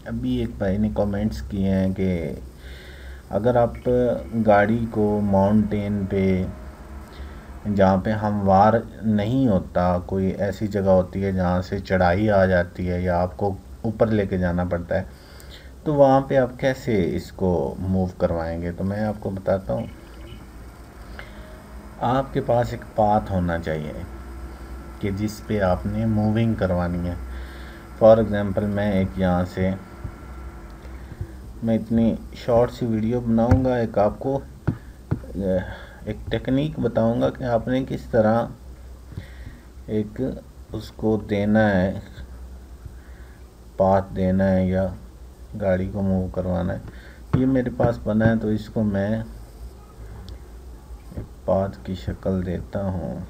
अभी एक भाई ने कमेंट्स किए हैं कि अगर आप गाड़ी को माउंटेन पे, जहाँ पे हमवार नहीं होता, कोई ऐसी जगह होती है जहाँ से चढ़ाई आ जाती है या आपको ऊपर लेके जाना पड़ता है, तो वहाँ पे आप कैसे इसको मूव करवाएंगे। तो मैं आपको बताता हूँ, आपके पास एक पाथ होना चाहिए कि जिस पे आपने मूविंग करवानी है। फॉर एग्ज़ाम्पल मैं इतनी शॉर्ट सी वीडियो बनाऊंगा, एक टेक्निक बताऊंगा कि आपने किस तरह एक उसको देना है, पाथ देना है या गाड़ी को मूव करवाना है। ये मेरे पास बना है तो इसको मैं एक पाथ की शक्ल देता हूँ।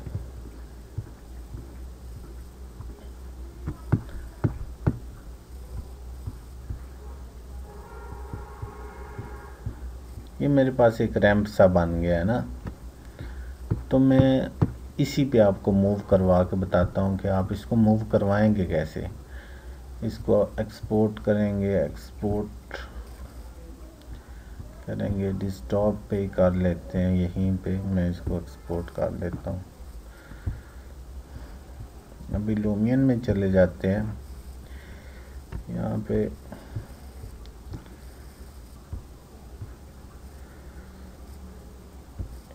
ये मेरे पास एक रैंप सा बन गया है ना, तो मैं इसी पे आपको मूव करवा के बताता हूँ कि आप इसको मूव करवाएंगे कैसे। इसको एक्सपोर्ट करेंगे डेस्कटॉप पे ही कर लेते हैं, यहीं पे मैं इसको एक्सपोर्ट कर लेता हूँ। अभी लूमियन में चले जाते हैं, यहाँ पे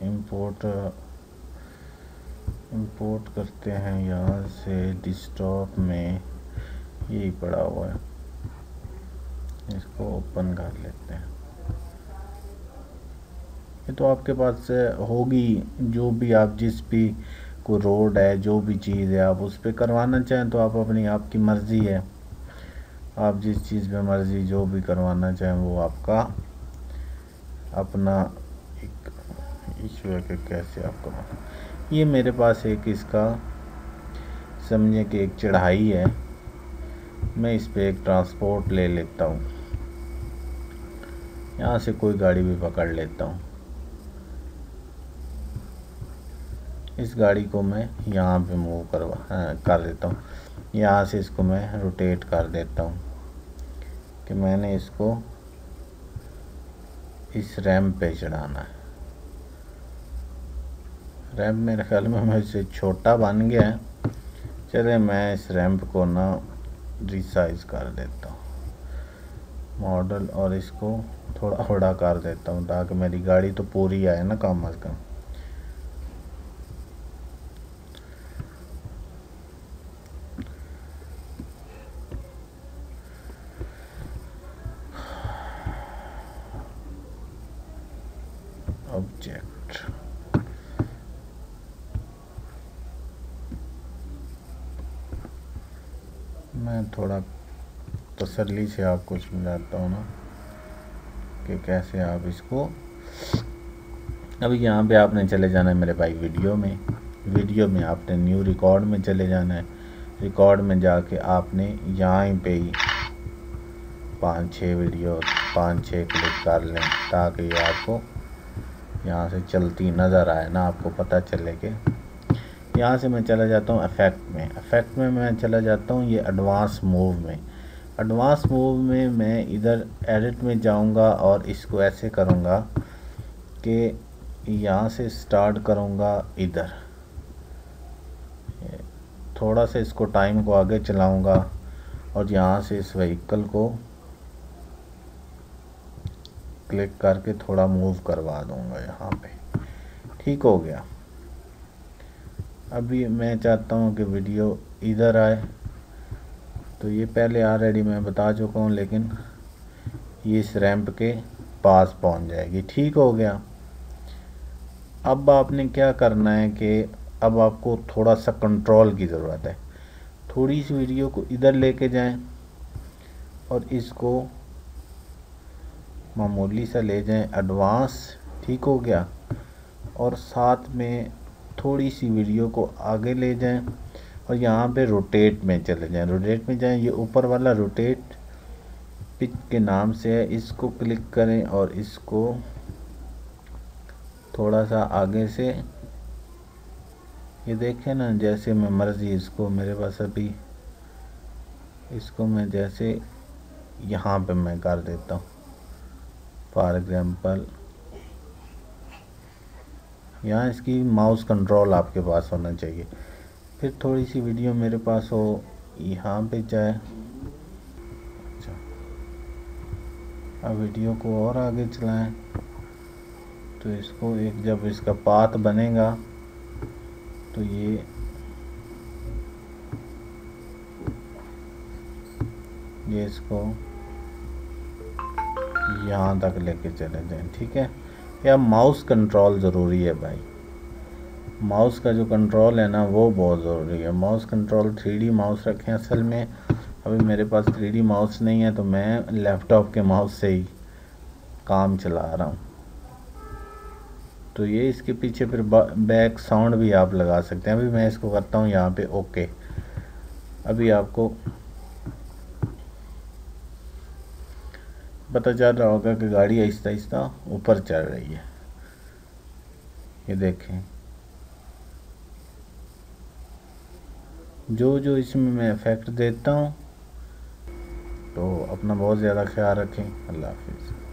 इंपोर्ट करते हैं, यहाँ से डेस्कटॉप में यही पड़ा हुआ है, इसको ओपन कर लेते हैं। ये तो आपके पास होगी, जो भी आप जिस भी को रोड है, जो भी चीज़ है आप उस पर करवाना चाहें तो आप आपकी मर्ज़ी है, आप जिस चीज़ पे मर्ज़ी जो भी करवाना चाहें वो आपका अपना एक इशू है कि कैसे आप करवाना। ये मेरे पास एक इसका समझे कि एक चढ़ाई है, मैं इस पे एक ट्रांसपोर्ट ले लेता हूँ, यहाँ से कोई गाड़ी भी पकड़ लेता हूँ। इस गाड़ी को मैं यहाँ पे मूव कर देता हूँ, यहाँ से इसको मैं रोटेट कर देता हूँ कि मैंने इसको इस रैंप पे चढ़ाना है। रैंप मेरे ख्याल में मुझसे छोटा बन गया है, चले मैं इस रैंप को ना रिसाइज कर देता हूँ मॉडल, और इसको थोड़ा बड़ा कर देता हूँ ताकि मेरी गाड़ी तो पूरी आए ना कम अज़ कम। ऑब्जेक्ट मैं थोड़ा तसल्ली से आपको समझाता हूँ ना कि कैसे आप इसको। अभी यहाँ पे आपने चले जाना है मेरे भाई वीडियो में आपने न्यू रिकॉर्ड में चले जाना है। रिकॉर्ड में जाके आपने यहाँ पे ही 5-6 क्लिक कर लें ताकि ये आपको यहाँ से चलती नज़र आए ना, आपको पता चले कि। यहाँ से मैं चला जाता हूँ इफ़ेक्ट में मैं चला जाता हूँ ये एडवांस मूव में मैं इधर एडिट में जाऊँगा और इसको ऐसे करूँगा कि यहाँ से स्टार्ट करूँगा, इधर थोड़ा सा इसको टाइम को आगे चलाऊँगा और यहाँ से इस व्हीकल को क्लिक करके थोड़ा मूव करवा दूँगा यहाँ पे। ठीक हो गया। अभी मैं चाहता हूँ कि वीडियो इधर आए, तो ये पहले ऑलरेडी मैं बता चुका हूँ, लेकिन ये इस रैंप के पास पहुँच जाएगी। ठीक हो गया। अब आपने क्या करना है कि अब आपको थोड़ा सा कंट्रोल की ज़रूरत है। थोड़ी सी वीडियो को इधर लेके जाएं और इसको मामूली सा ले जाएं एडवांस। ठीक हो गया। और साथ में थोड़ी सी वीडियो को आगे ले जाएं और यहाँ पे रोटेट में चले जाएं। रोटेट में जाएं, ये ऊपर वाला रोटेट पिच के नाम से है, इसको क्लिक करें और इसको थोड़ा सा आगे से, ये देखें ना, जैसे मैं मर्ज़ी इसको, मेरे पास अभी इसको मैं जैसे यहाँ पे मैं कर देता हूँ। फॉर एग्जांपल यहाँ इसकी माउस कंट्रोल आपके पास होना चाहिए। फिर थोड़ी सी वीडियो मेरे पास हो यहाँ पे जाए। अच्छा, अब वीडियो को और आगे चलाएं तो इसको एक जब इसका पाथ बनेगा तो ये इसको यहाँ तक लेके चले जाएं। ठीक है, या माउस कंट्रोल ज़रूरी है भाई। माउस का जो कंट्रोल है ना वो बहुत ज़रूरी है। माउस कंट्रोल 3D माउस रखें। असल में अभी मेरे पास 3D माउस नहीं है तो मैं लैपटॉप के माउस से ही काम चला रहा हूँ। तो ये इसके पीछे फिर बैक साउंड भी आप लगा सकते हैं। अभी मैं इसको करता हूँ यहाँ पे ओके। अभी आपको पता चल रहा होगा कि गाड़ी आहिस्ता आहिस्ता ऊपर चढ़ रही है। ये देखें, जो जो इसमें मैं इफ़ेक्ट देता हूँ। तो अपना बहुत ज़्यादा ख्याल रखें। अल्लाह हाफिज़।